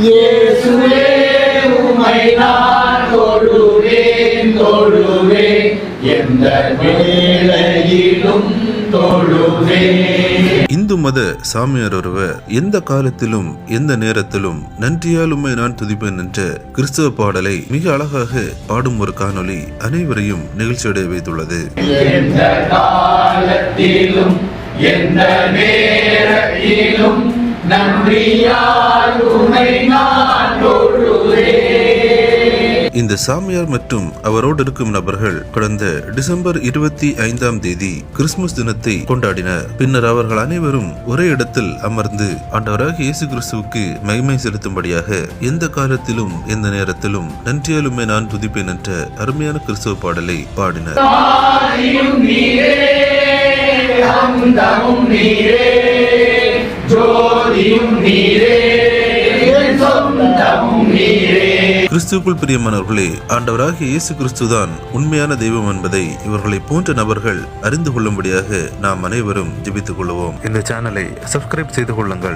இயேசுவே உம்மை நான் தொழுவேன் தொழுவேன் எந்த வேளையிலும் தொழுவேன். இந்து மத சாமியார் ஒருவர் எந்த காலத்திலும் எந்த நேரத்திலும் நன்றியால் உம்மை நான் துதிப்பேன் என்ற கிறிஸ்தவ பாடலை மிக அழகாக பாடும் ஒரு காணொளி அனைவரையும் நிகழ்ச்சியடைய வைத்துள்ளது. எந்த காலத்திலும் எந்த நேரத்திலும் நன்றியால் உம்மை நான் தொழுவேன். இந்த சாமியார் மற்றும் அவரோடு இருக்கும் நபர்கள் கடந்த டிசம்பர் 25ஆம் தேதி கிறிஸ்துமஸ் தினத்தை கொண்டாடினர். பின்னர் அவர்கள் அனைவரும் ஒரே இடத்தில் அமர்ந்து ஆண்டவராக இயேசு கிறிஸ்துவுக்கு மகிமை செலுத்தும்படியாக எந்த காலத்திலும் எந்த நேரத்திலும் நன்றியாலுமே நான் துதிப்பேன் என்ற அருமையான கிறிஸ்துவ பாடலை பாடினர். கிறிஸ்துவுக்குள் பிரியமானவர்களே, ஆண்டவராகிய இயேசு கிறிஸ்துதான் உண்மையான தெய்வம் என்பதை இவர்களை போன்ற நபர்கள் அறிந்து கொள்ளும்படியாக நாம் அனைவரும் ஜெபித்துக் கொள்வோம். இந்த சேனலை சப்ஸ்கிரைப் செய்து கொள்ளுங்கள்.